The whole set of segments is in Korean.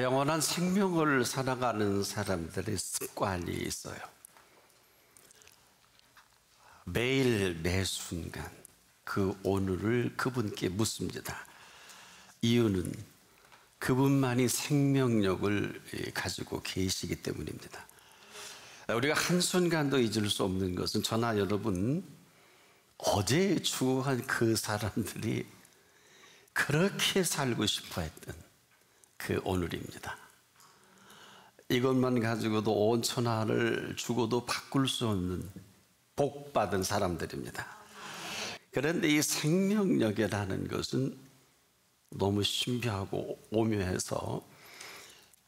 영원한 생명을 살아가는 사람들의 습관이 있어요. 매일 매 순간 그 오늘을 그분께 묻습니다. 이유는 그분만이 생명력을 가지고 계시기 때문입니다. 우리가 한순간도 잊을 수 없는 것은 저나 여러분, 어제 추구한 그 사람들이 그렇게 살고 싶어 했던 그 오늘입니다. 이것만 가지고도 온 천하를 주고도 바꿀 수 없는 복받은 사람들입니다. 그런데 이 생명력이라는 것은 너무 신비하고 오묘해서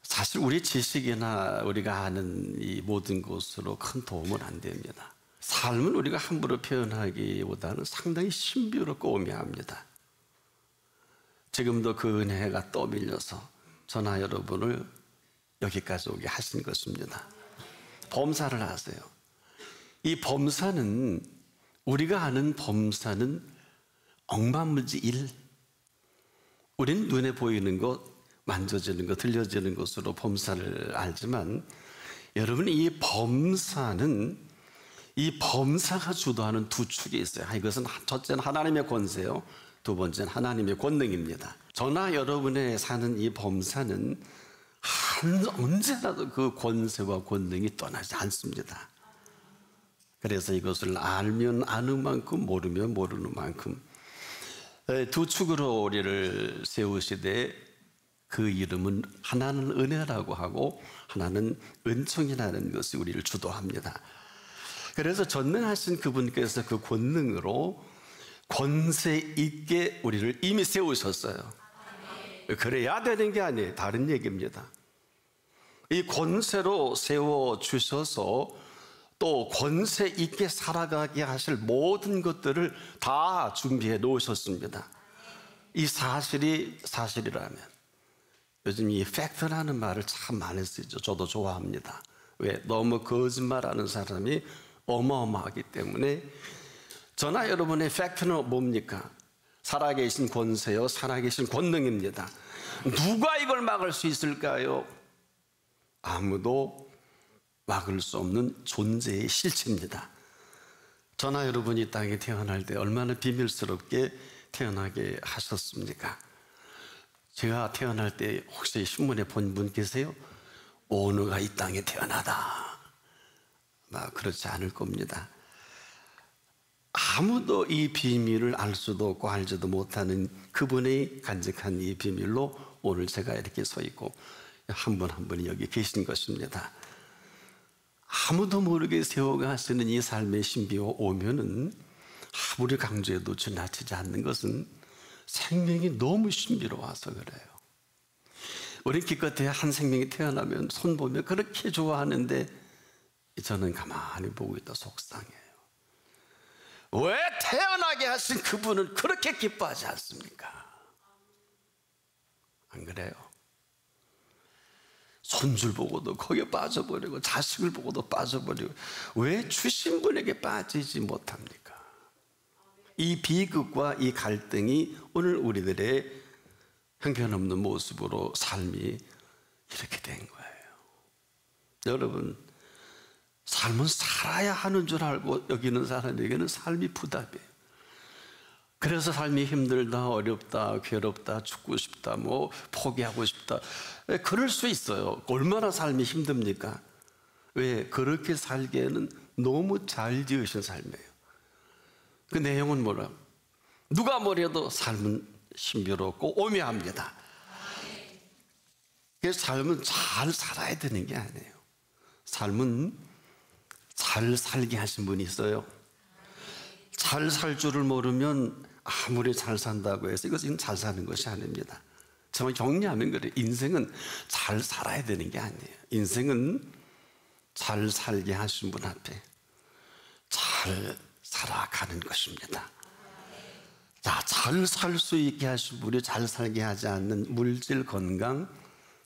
사실 우리 지식이나 우리가 아는 이 모든 것으로 큰 도움은 안 됩니다. 삶은 우리가 함부로 표현하기보다는 상당히 신비롭고 오묘합니다. 지금도 그 은혜가 떠밀려서 저나 여러분을 여기까지 오게 하신 것입니다. 범사를 아세요. 이 범사는, 우리가 아는 범사는 억만무지 일. 우리는 눈에 보이는 것, 만져지는 것, 들려지는 것으로 범사를 알지만, 여러분, 이 범사는, 이 범사가 주도하는 두 축이 있어요. 이것은 첫째는 하나님의 권세요, 두 번째는 하나님의 권능입니다. 저나 여러분의 사는 이 범사는 언제라도 그 권세와 권능이 떠나지 않습니다. 그래서 이것을 알면 아는 만큼, 모르면 모르는 만큼 두 축으로 우리를 세우시되, 그 이름은 하나는 은혜라고 하고 하나는 은총이라는 것이 우리를 주도합니다. 그래서 전능하신 그분께서 그 권능으로 권세 있게 우리를 이미 세우셨어요. 그래야 되는 게 아니에요. 다른 얘기입니다. 이 권세로 세워주셔서 또 권세 있게 살아가게 하실 모든 것들을 다 준비해 놓으셨습니다. 이 사실이 사실이라면, 요즘 이 팩트라는 말을 참 많이 쓰죠. 저도 좋아합니다. 왜? 너무 거짓말하는 사람이 어마어마하기 때문에. 저나 여러분의 팩트는 뭡니까? 살아계신 권세요, 살아계신 권능입니다. 누가 이걸 막을 수 있을까요? 아무도 막을 수 없는 존재의 실체입니다. 저나 여러분이 이 땅에 태어날 때 얼마나 비밀스럽게 태어나게 하셨습니까? 제가 태어날 때 혹시 신문에 본 분 계세요? 오누가 이 땅에 태어나다. 그렇지 않을 겁니다. 아무도 이 비밀을 알 수도 없고 알지도 못하는 그분의 간직한 이 비밀로 오늘 제가 이렇게 서 있고 한 분 한 분이 여기 계신 것입니다. 아무도 모르게 세워가시는 이 삶의 신비와 오면은 아무리 강조해도 지나치지 않는 것은 생명이 너무 신비로워서 그래요. 우리 기껏해 한 생명이 태어나면 손 보면 그렇게 좋아하는데 저는 가만히 보고 있다 속상해요. 왜 태어나게 하신 그분은 그렇게 기뻐하지 않습니까? 안 그래요? 손줄 보고도 거기에 빠져버리고 자식을 보고도 빠져버리고 왜 주신 분에게 빠지지 못합니까? 이 비극과 이 갈등이 오늘 우리들의 형편없는 모습으로 삶이 이렇게 된 거예요. 여러분, 삶은 살아야 하는 줄 알고 여기는 사람에게는 삶이 부담이에요. 그래서 삶이 힘들다, 어렵다, 괴롭다, 죽고 싶다, 포기하고 싶다. 그럴 수 있어요. 얼마나 삶이 힘듭니까? 왜? 그렇게 살기에는 너무 잘 지으신 삶이에요. 그 내용은 뭐라? 누가 뭐래도 삶은 신비롭고 오묘합니다. 그래서 삶은 잘 살아야 되는 게 아니에요. 삶은 잘 살게 하신 분이 있어요. 잘 살 줄을 모르면 아무리 잘 산다고 해서 이것은 잘 사는 것이 아닙니다. 정말 정리하면 그래요. 인생은 잘 살아야 되는 게 아니에요. 인생은 잘 살게 하신 분 앞에 잘 살아가는 것입니다. 자, 잘 살 수 있게 하신 분이 잘 살게 하지 않는 물질, 건강,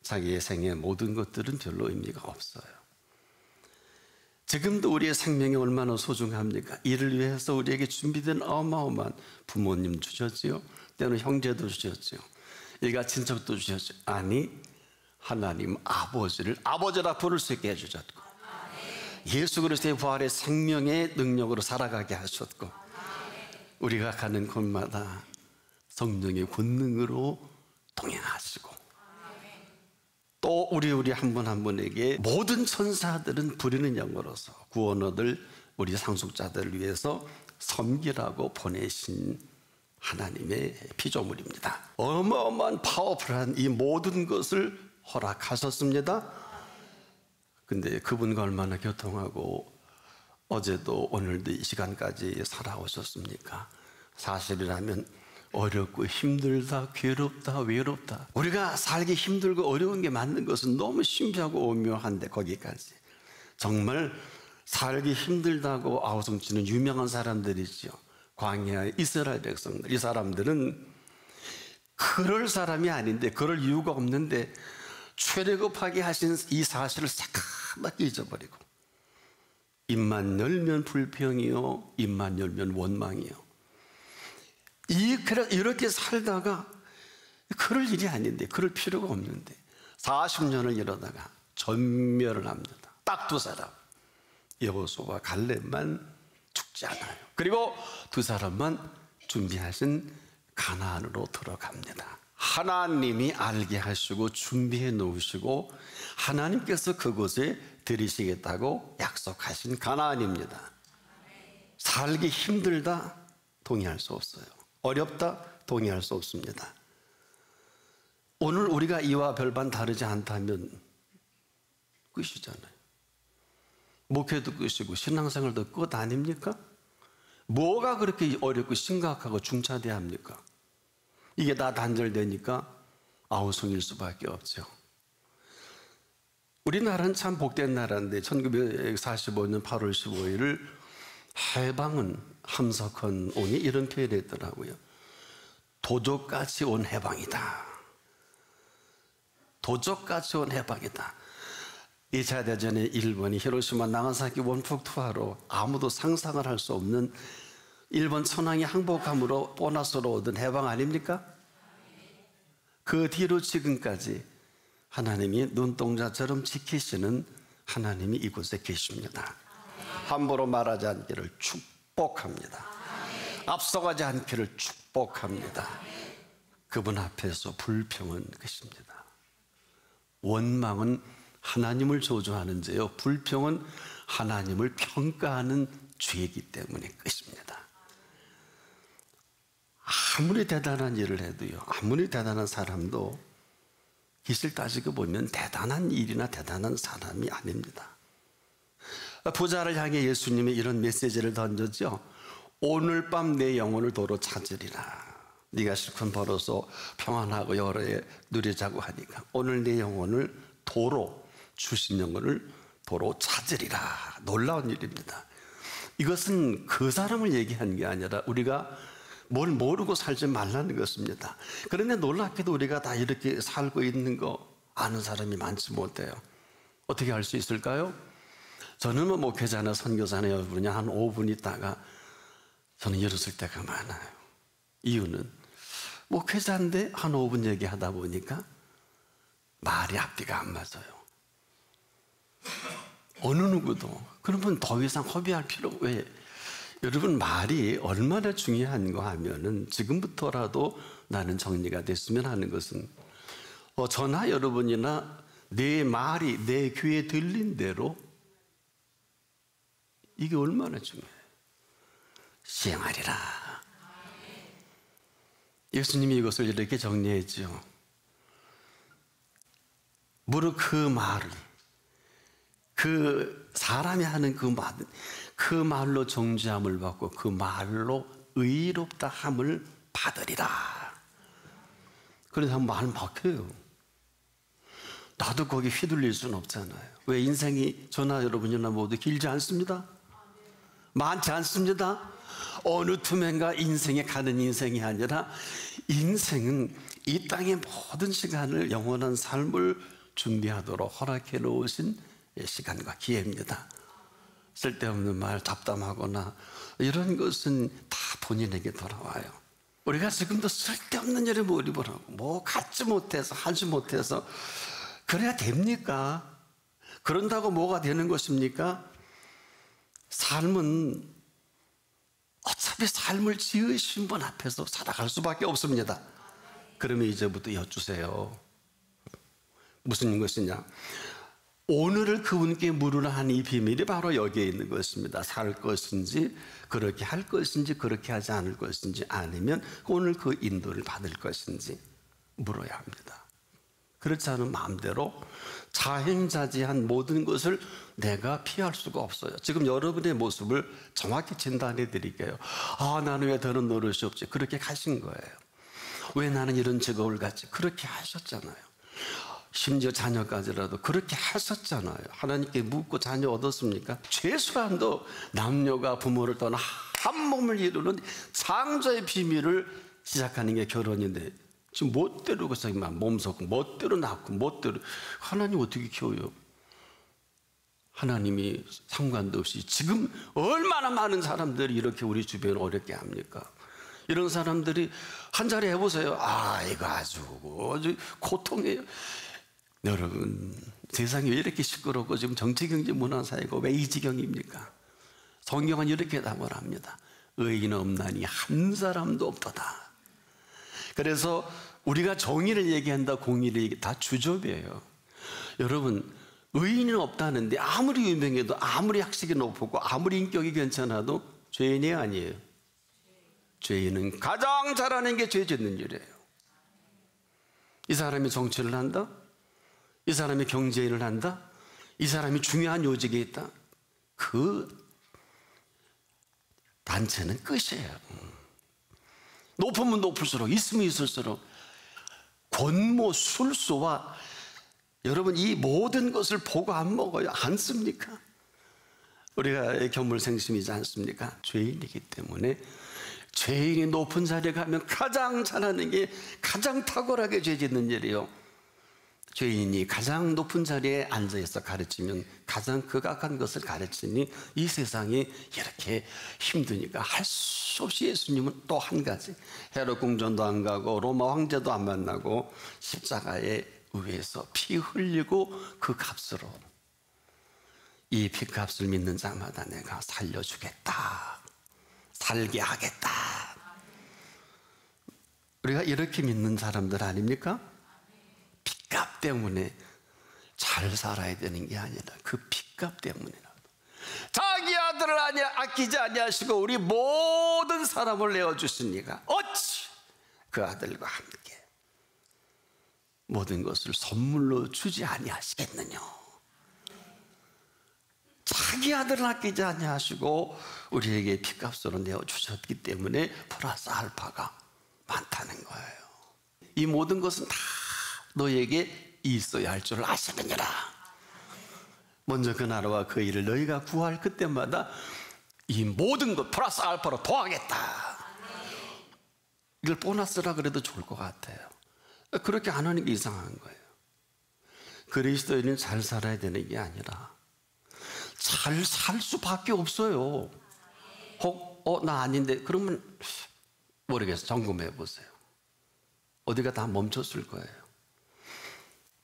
자기의 생의 모든 것들은 별로 의미가 없어요. 지금도 우리의 생명이 얼마나 소중합니까? 이를 위해서 우리에게 준비된 어마어마한 부모님 주셨지요. 때로는 형제도 주셨지요. 일가 친척도 주셨지요. 아니, 하나님 아버지를 아버지라 부를 수 있게 해주셨고, 예수 그리스도의 부활의 생명의 능력으로 살아가게 하셨고, 우리가 가는 곳마다 성령의 권능으로 동행하시고, 또 우리 한 분 한 분에게 모든 천사들은 부리는 영으로서 구원 얻을 우리 상속자들을 위해서 섬기라고 보내신 하나님의 피조물입니다. 어마어마한 파워풀한 이 모든 것을 허락하셨습니다. 근데 그분과 얼마나 교통하고 어제도 오늘도 이 시간까지 살아오셨습니까? 사실이라면 어렵고 힘들다, 괴롭다, 외롭다, 우리가 살기 힘들고 어려운 게 맞는 것은 너무 신비하고 오묘한데, 거기까지 정말 살기 힘들다고 아우성치는 유명한 사람들이죠. 광야의 이스라엘 백성들. 이 사람들은 그럴 사람이 아닌데, 그럴 이유가 없는데 출애굽하게 하신 이 사실을 새까맣게 잊어버리고, 입만 열면 불평이요, 입만 열면 원망이요. 이렇게 살다가 그럴 일이 아닌데, 그럴 필요가 없는데 40년을 이러다가 전멸을 합니다. 딱 두 사람, 여호수아와 갈렙만 죽지 않아요. 그리고 두 사람만 준비하신 가나안으로 들어갑니다. 하나님이 알게 하시고 준비해 놓으시고 하나님께서 그곳에 들이시겠다고 약속하신 가나안입니다. 살기 힘들다, 동의할 수 없어요. 어렵다, 동의할 수 없습니다. 오늘 우리가 이와 별반 다르지 않다면 끝이잖아요. 목회도 끝이고 신앙생활도 끝 아닙니까? 뭐가 그렇게 어렵고 심각하고 중차대합니까? 이게 다 단절되니까 아우성일 수밖에 없죠. 우리나라는 참 복된 나라인데 1945년 8월 15일을 해방은 함석헌 온이 이런 표현을 했더라고요. 도적같이 온 해방이다. 도적같이 온 해방이다. 2차 대전에 일본이 히로시마 나가사키 원폭 투하로 아무도 상상을 할 수 없는 일본 천황이 항복함으로 보너스로 얻은 해방 아닙니까? 그 뒤로 지금까지 하나님이 눈동자처럼 지키시는 하나님이 이곳에 계십니다. 함부로 말하지 않기를 축복합니다. 앞서가지 않기를 축복합니다. 그분 앞에서 불평은 끝입니다. 원망은 하나님을 저주하는 죄요, 불평은 하나님을 평가하는 죄이기 때문에 끝입니다. 아무리 대단한 일을 해도요, 아무리 대단한 사람도 기술 따지고 보면 대단한 일이나 대단한 사람이 아닙니다. 부자를 향해 예수님이 이런 메시지를 던졌죠. 오늘 밤 내 영혼을 도로 찾으리라. 네가 실컷 벌어서 평안하고 여러 해 누리자고 하니까 오늘 내 영혼을 도로, 주신 영혼을 도로 찾으리라. 놀라운 일입니다. 이것은 그 사람을 얘기하는 게 아니라 우리가 뭘 모르고 살지 말라는 것입니다. 그런데 놀랍게도 우리가 다 이렇게 살고 있는 거 아는 사람이 많지 못해요. 어떻게 알 수 있을까요? 저는 뭐 목회자나 선교사나 여러분이 한 5분 있다가 저는 일었을 때가 많아요. 이유는 목회자인데 한 5분 얘기하다 보니까 말이 앞뒤가 안 맞아요. 어느 누구도. 그러면 더 이상 허비할 필요. 왜? 여러분, 말이 얼마나 중요한가 하면은 지금부터라도 나는 정리가 됐으면 하는 것은 저나 여러분이나 내 말이 내 귀에 들린 대로 이게 얼마나 중요해요. 시행하리라. 예수님이 이것을 이렇게 정리했죠. 무릇 그 말을, 그 사람이 하는 그 말로 정죄함을 받고 그 말로 의롭다 함을 받으리라. 그래서 말 막혀요. 나도 거기 휘둘릴 수는 없잖아요. 왜? 인생이 저나 여러분이나 모두 길지 않습니다. 많지 않습니다. 어느 틈엔가 인생에 가는 인생이 아니라 인생은 이 땅의 모든 시간을 영원한 삶을 준비하도록 허락해 놓으신 시간과 기회입니다. 쓸데없는 말, 잡담하거나 이런 것은 다 본인에게 돌아와요. 우리가 지금도 쓸데없는 일에 몰입을 하고 뭐 갖지 못해서 하지 못해서 그래야 됩니까? 그런다고 뭐가 되는 것입니까? 삶은 어차피 삶을 지으신 분 앞에서 살아갈 수밖에 없습니다. 그러면 이제부터 여쭈세요. 무슨 것이냐? 오늘을 그분께 물으라 하는 이 비밀이 바로 여기에 있는 것입니다. 살 것인지, 그렇게 할 것인지, 그렇게 하지 않을 것인지, 아니면 오늘 그 인도를 받을 것인지 물어야 합니다. 그렇지 않은 마음대로 자행자지한 모든 것을 내가 피할 수가 없어요. 지금 여러분의 모습을 정확히 진단해 드릴게요. 아, 나는 왜 더는 노릇이 없지? 그렇게 가신 거예요. 왜 나는 이런 직업을 갖지? 그렇게 하셨잖아요. 심지어 자녀까지라도 그렇게 하셨잖아요. 하나님께 묻고 자녀 얻었습니까? 최소한도 남녀가 부모를 떠나 한 몸을 이루는 창조의 비밀을 시작하는 게 결혼인데 지금 멋대로 그냥 몸속고 멋대로 낳고 멋대로 하나님 어떻게 키워요? 하나님이 상관도 없이 지금 얼마나 많은 사람들이 이렇게 우리 주변을 어렵게 합니까? 이런 사람들이 한 자리 해보세요. 아, 이거 아주 고통이에요. 여러분, 세상이 왜 이렇게 시끄럽고 지금 정치, 경제, 문화, 사회가 왜 이 지경입니까? 성경은 이렇게 답을 합니다. 의인 없나니 한 사람도 없도다. 그래서 우리가 정의를 얘기한다, 공의를 얘기 다 주접이에요. 여러분, 의인은 없다는데 아무리 유명해도 아무리 학식이 높고 아무리 인격이 괜찮아도 죄인이 아니에요. 죄인은 가장 잘하는 게 죄 짓는 일이에요. 이 사람이 정치를 한다? 이 사람이 경제일을 한다? 이 사람이 중요한 요직에 있다? 그 단체는 끝이에요. 높으면 높을수록, 있으면 있을수록 권모, 술수와 여러분 이 모든 것을 보고 안 먹어요? 않습니까? 우리가 견물생심이지 않습니까? 죄인이기 때문에 죄인이 높은 자리에 가면 가장 잘하는 게 가장 탁월하게 죄 짓는 일이요. 죄인이 가장 높은 자리에 앉아있어 가르치면 가장 극악한 것을 가르치니 이 세상이 이렇게 힘드니까 할 수 없이 예수님은 또 한 가지 헤롯 궁전도 안 가고 로마 황제도 안 만나고 십자가에 의해서 피 흘리고 그 값으로 이 피값을 믿는 자마다 내가 살려주겠다, 살게 하겠다. 우리가 이렇게 믿는 사람들 아닙니까? 핏값 때문에 잘 살아야 되는 게 아니라 그 핏값 때문이라도 자기 아들을 아끼지 아니하시고 우리 모든 사람을 내어주시니까 어찌 그 아들과 함께 모든 것을 선물로 주지 아니하시겠느냐. 자기 아들을 아끼지 아니하시고 우리에게 핏값으로 내어주셨기 때문에 플러스 알파가 많다는 거예요. 이 모든 것은 다 너에게 있어야 할 줄을 아시느니라. 먼저 그 나라와 그 일을 너희가 구할 그때마다 이 모든 것 플러스 알파로 더하겠다. 이걸 보너스라 그래도 좋을 것 같아요. 그렇게 안 하는 게 이상한 거예요. 그리스도인은 잘 살아야 되는 게 아니라 잘 살 수밖에 없어요. 혹 나 아닌데 그러면 모르겠어요. 점검해 보세요. 어디가 다 멈췄을 거예요.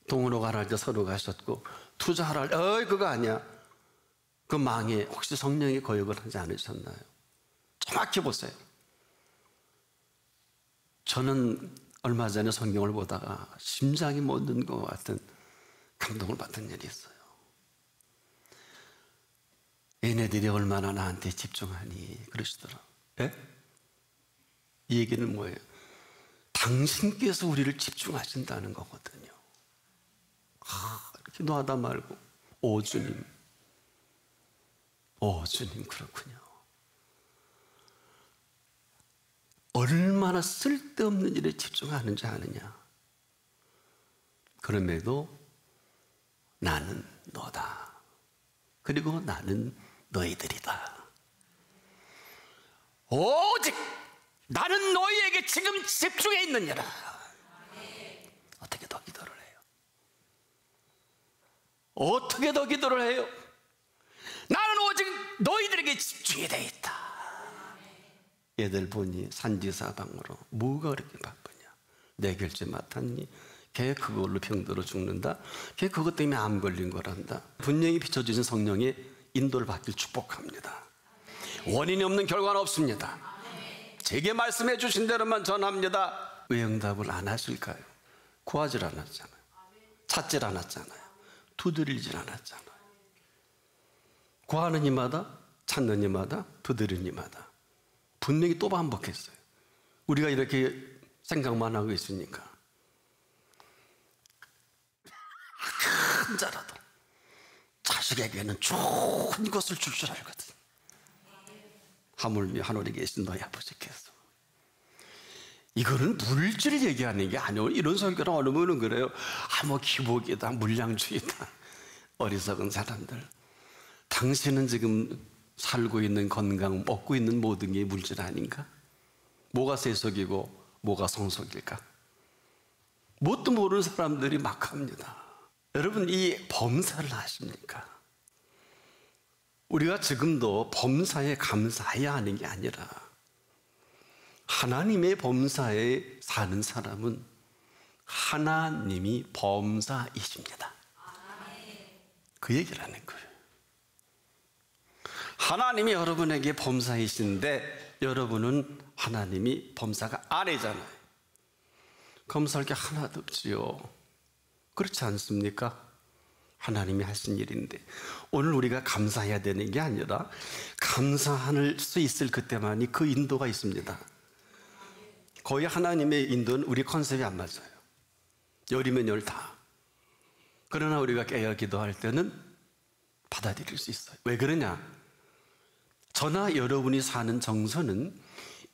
동으로 가라 할 때 서로 가셨고 투자하라 할 때 그거 아니야. 그 망에 혹시 성령이 거역을 하지 않으셨나요? 정확히 보세요. 저는 얼마 전에 성경을 보다가 심장이 멎는 것 같은 감동을 받은 일이 있어요. 얘네들이 얼마나 나한테 집중하니 그러시더라고요. 예? 이 얘기는 뭐예요? 당신께서 우리를 집중하신다는 거거든요. 기도하다 말고 오 주님 그렇군요. 얼마나 쓸데없는 일에 집중하는지 아느냐. 그럼에도 나는 너다. 그리고 나는 너희들이다. 오직 나는 너희에게 지금 집중해 있느니라. 어떻게 더 기도를 해요? 어떻게 더 기도를 해요? 나는 오직 너희들에게 집중이 되어 있다. 얘들 보니 산지사방으로 뭐가 그렇게 바쁘냐? 내 결제 맡았니? 걔 그걸로 병들어 죽는다. 걔 그것 때문에 암 걸린 거란다. 분명히 비춰주신 성령의 인도를 받길 축복합니다. 원인이 없는 결과는 없습니다. 제게 말씀해 주신 대로만 전합니다. 왜 응답을 안 하실까요? 구하질 않았잖아요. 찾질 않았잖아요. 두드리질 않았잖아요. 구하는 이마다, 찾는 이마다, 두드리는 이마다 분명히 또 반복했어요. 우리가 이렇게 생각만 하고 있으니까 큰 자라도 자식에게는 좋은 것을 줄 줄 알거든. 하물며 하늘에 계신 너희 아버지께서. 이거는 물질 얘기하는 게 아니에요. 이런 설교를 어느 분은 그래요. 뭐 기복이다, 물량주의다. 어리석은 사람들. 당신은 지금 살고 있는 건강, 먹고 있는 모든 게 물질 아닌가? 뭐가 세속이고 뭐가 성속일까? 뭣도 모르는 사람들이 막 합니다. 여러분, 이 범사를 아십니까? 우리가 지금도 범사에 감사해야 하는 게 아니라 하나님의 범사에 사는 사람은 하나님이 범사이십니다. 그 얘기를 하는 거예요. 하나님이 여러분에게 범사이신데 여러분은 하나님이 범사가 아니잖아요. 감사할 게 하나도 없지요. 그렇지 않습니까? 하나님이 하신 일인데 오늘 우리가 감사해야 되는 게 아니라 감사할 수 있을 그때만이 그 인도가 있습니다. 거의 하나님의 인도는 우리 컨셉이 안 맞아요. 열이면 열 다. 그러나 우리가 깨어 기도할 때는 받아들일 수 있어요. 왜 그러냐? 저나 여러분이 사는 정서는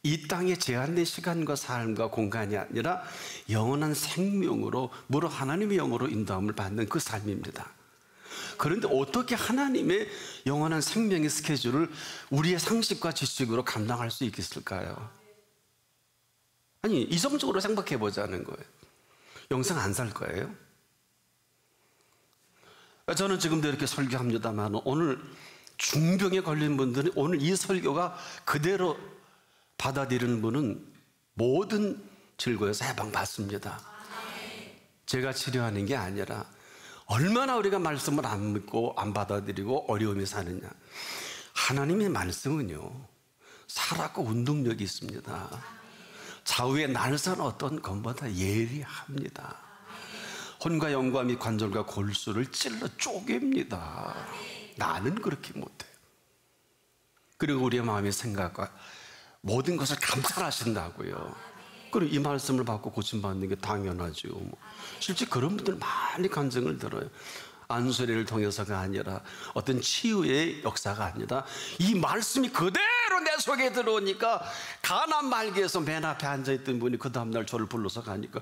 이 땅에 제한된 시간과 삶과 공간이 아니라 영원한 생명으로, 무릇 하나님의 영으로 인도함을 받는 그 삶입니다. 그런데 어떻게 하나님의 영원한 생명의 스케줄을 우리의 상식과 지식으로 감당할 수 있겠을까요? 아니, 이성적으로 생각해 보자는 거예요. 영생 안 살 거예요? 저는 지금도 이렇게 설교합니다만 오늘 중병에 걸린 분들은 오늘 이 설교가 그대로 받아들이는 분은 모든 질고에서 해방받습니다. 제가 치료하는 게 아니라 얼마나 우리가 말씀을 안 믿고 안 받아들이고 어려움이 사느냐. 하나님의 말씀은요, 살았고 운동력이 있습니다. 좌우의 날선 어떤 것보다 예리합니다. 혼과 영과 및 관절과 골수를 찔러 쪼갭니다. 나는 그렇게 못해요. 그리고 우리의 마음의 생각과 모든 것을 감찰하신다고요. 그리고 이 말씀을 받고 고침받는 게 당연하죠. 실제 그런 분들 많이 간증을 들어요. 안수리를 통해서가 아니라 어떤 치유의 역사가 아니라 이 말씀이 그대로 내 속에 들어오니까 가난 말기에서 맨 앞에 앉아있던 분이 그 다음날 저를 불러서 가니까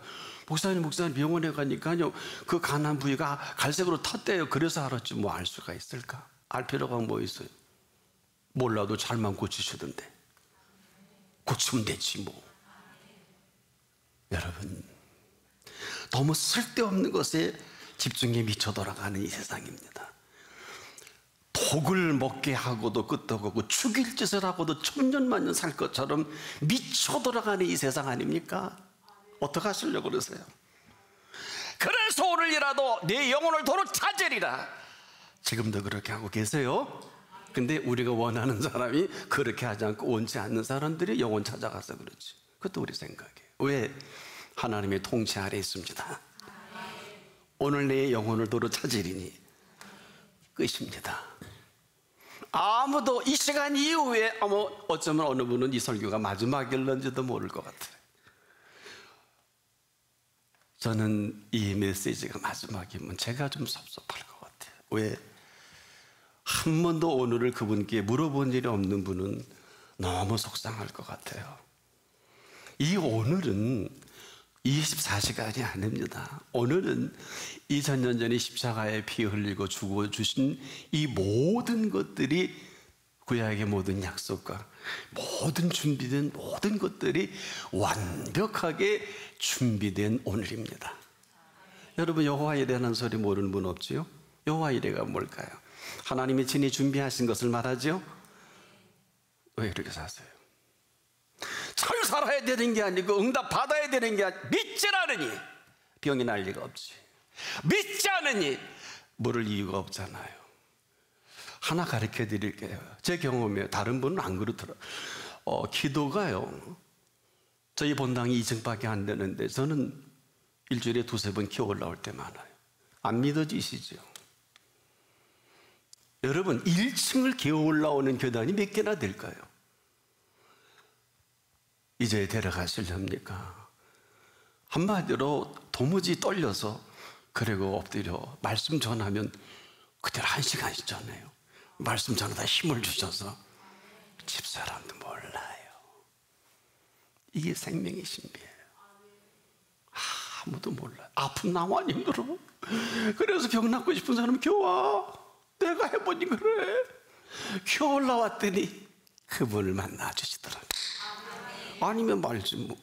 목사님 병원에 가니까요 그 가난 부위가 갈색으로 텄대요. 그래서 알았지. 뭐 알 수가 있을까? 알 필요가 뭐 있어요? 몰라도 잘만 고치시던데 고치면 되지 뭐. 여러분, 너무 쓸데없는 것에 집중에 미쳐 돌아가는 이 세상입니다. 독을 먹게 하고도 끄떡하고 죽일 짓을 하고도 천년만년 살 것처럼 미쳐 돌아가는 이 세상 아닙니까? 어떻게 하시려고 그러세요? 그래서 오늘이라도 내 영혼을 도로 찾으리라. 지금도 그렇게 하고 계세요. 근데 우리가 원하는 사람이 그렇게 하지 않고 원치 않는 사람들이 영혼 찾아가서 그렇지. 그것도 우리 생각이에요. 왜? 하나님의 통치 아래 있습니다. 오늘 내 영혼을 도로 찾으리니 끝입니다. 아무도 이 시간 이후에 어쩌면 어느 분은 이 설교가 마지막일런지도 모를 것 같아요. 저는 이 메시지가 마지막이면 제가 좀 섭섭할 것 같아요. 왜? 한 번도 오늘을 그분께 물어본 일이 없는 분은 너무 속상할 것 같아요. 이 오늘은 24시간이 아닙니다. 오늘은 2000년 전에 십자가에 피 흘리고 죽어주신 이 모든 것들이 구약의 모든 약속과 모든 준비된 모든 것들이 완벽하게 준비된 오늘입니다. 여러분, 여호와 이레라는 소리 모르는 분 없지요? 여호와 이레가 뭘까요? 하나님이 친히 준비하신 것을 말하죠? 왜 이렇게 사세요? 잘 살아야 되는 게 아니고 응답 받아야 되는 게 아니고 믿질 않으니 병이 날 리가 없지. 믿지 않으니 물을 이유가 없잖아요. 하나 가르쳐 드릴게요. 제 경험이에요. 다른 분은 안 그렇더라고요. 기도가요, 저희 본당이 2층밖에 안 되는데 저는 일주일에 2-3번 기어 올라올 때 많아요. 안 믿어지시죠? 여러분, 1층을 기어 올라오는 계단이 몇 개나 될까요? 이제 데려가시렵니까? 한마디로 도무지 떨려서 그리고 엎드려 말씀 전하면 그때는 1시간씩 전해요. 말씀 전하다 힘을 주셔서 집사람도 몰라요. 이게 생명의 신비예요. 아무도 몰라요. 아픈 나만 힘들어. 그래서 병 낫고 싶은 사람 겨와. 내가 해보니 그래. 겨우 올라왔더니 그분을 만나 주시더라고요. 아니면 말지 뭐.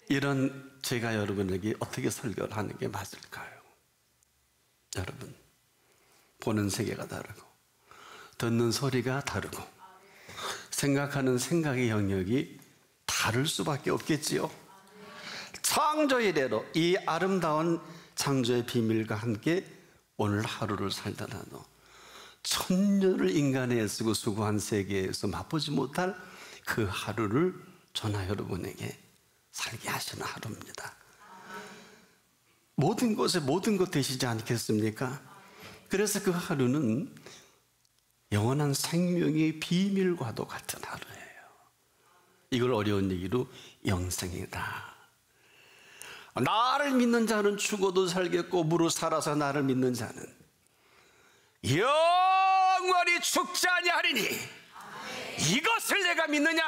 이런 제가 여러분에게 어떻게 설교를 하는 게 맞을까요? 여러분, 보는 세계가 다르고 듣는 소리가 다르고 생각하는 생각의 영역이 다를 수밖에 없겠지요. 창조 이래로 이 아름다운 창조의 비밀과 함께 오늘 하루를 살더라도 천년을 인간에 애쓰고 수고한 세계에서 맛보지 못할 그 하루를 저나 여러분에게 살게 하시는 하루입니다. 모든 것에 모든 것 되시지 않겠습니까? 그래서 그 하루는 영원한 생명의 비밀과도 같은 하루예요. 이걸 어려운 얘기로 영생이다. 나를 믿는 자는 죽어도 살겠고 무릇 살아서 나를 믿는 자는 영원히 죽지 아니하리니 이것을 내가 믿느냐?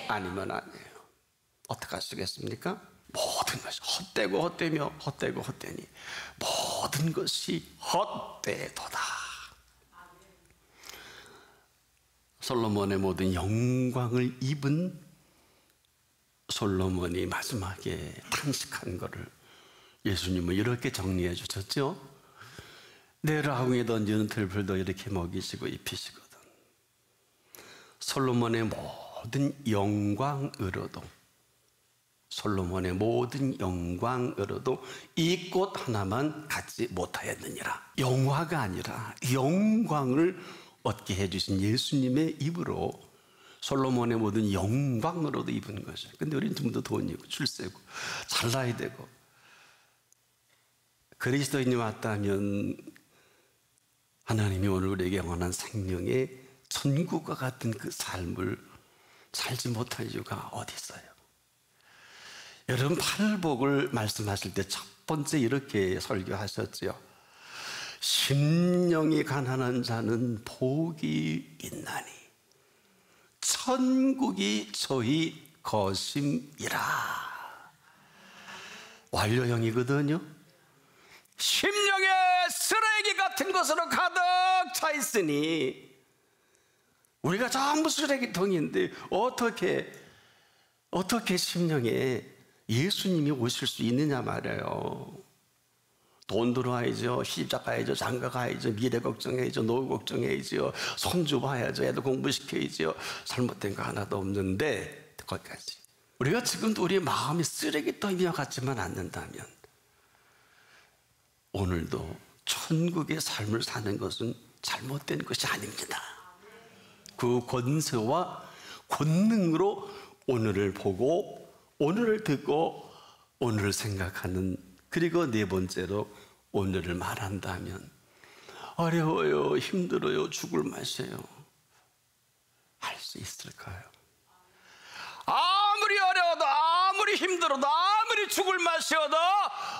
아니면 아니에요. 어떻게 하시겠습니까? 모든 것이 헛되고 헛되며 헛되고 헛되니 모든 것이 헛되도다. 솔로몬의 모든 영광을 입은 솔로몬이 마지막에 탄식한 것을 예수님은 이렇게 정리해 주셨죠. 내 라궁에 던지는 들풀도 이렇게 먹이시고 입히시거든. 솔로몬의 모든 영광으로도 솔로몬의 모든 영광으로도 이 꽃 하나만 갖지 못하였느니라. 영화가 아니라 영광을 얻게 해주신 예수님의 입으로 솔로몬의 모든 영광으로도 입은 것이에요. 근데 우리는 전부 다 돈이고 출세고 잘나야 되고 그리스도인이 왔다면 하나님이 오늘 우리에게 영원한 생명의 천국과 같은 그 삶을 살지 못할 이유가 어디 있어요? 여러분, 팔복을 말씀하실 때 첫 번째 이렇게 설교하셨죠. 심령이 가난한 자는 복이 있나니 천국이 저희 것임이라. 완료형이거든요. 심령의 쓰레기 같은 것으로 가득 차 있으니 우리가 전부 쓰레기통인데 어떻게 심령에 예수님이 오실 수 있느냐 말이에요. 돈 들어와야죠. 시집 가야죠. 장가 가야죠. 미래 걱정해야죠. 노후 걱정해야죠. 손주 봐야죠. 애들 공부시켜야죠. 잘못된 거 하나도 없는데 거기까지. 우리가 지금도 우리의 마음이 쓰레기통이와 같지만 않는다면 오늘도 천국의 삶을 사는 것은 잘못된 것이 아닙니다. 그 권세와 권능으로 오늘을 보고 오늘을 듣고 오늘을 생각하는, 그리고 네 번째로 오늘을 말한다면 어려워요, 힘들어요, 죽을 맛이에요 할 수 있을까요? 아무리 어려워도 아무리 힘들어도 아무리 죽을 맛이어도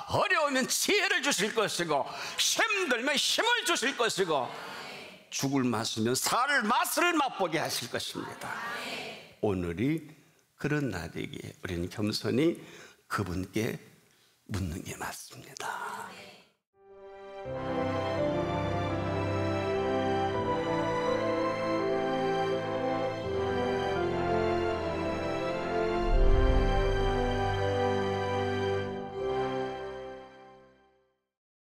어려우면 지혜를 주실 것이고 힘들면 힘을 주실 것이고 죽을 맛이면 살 맛을 맛보게 하실 것입니다. 오늘이 그런 날이기에 우리는 겸손히 그분께 묻는 게 맞습니다.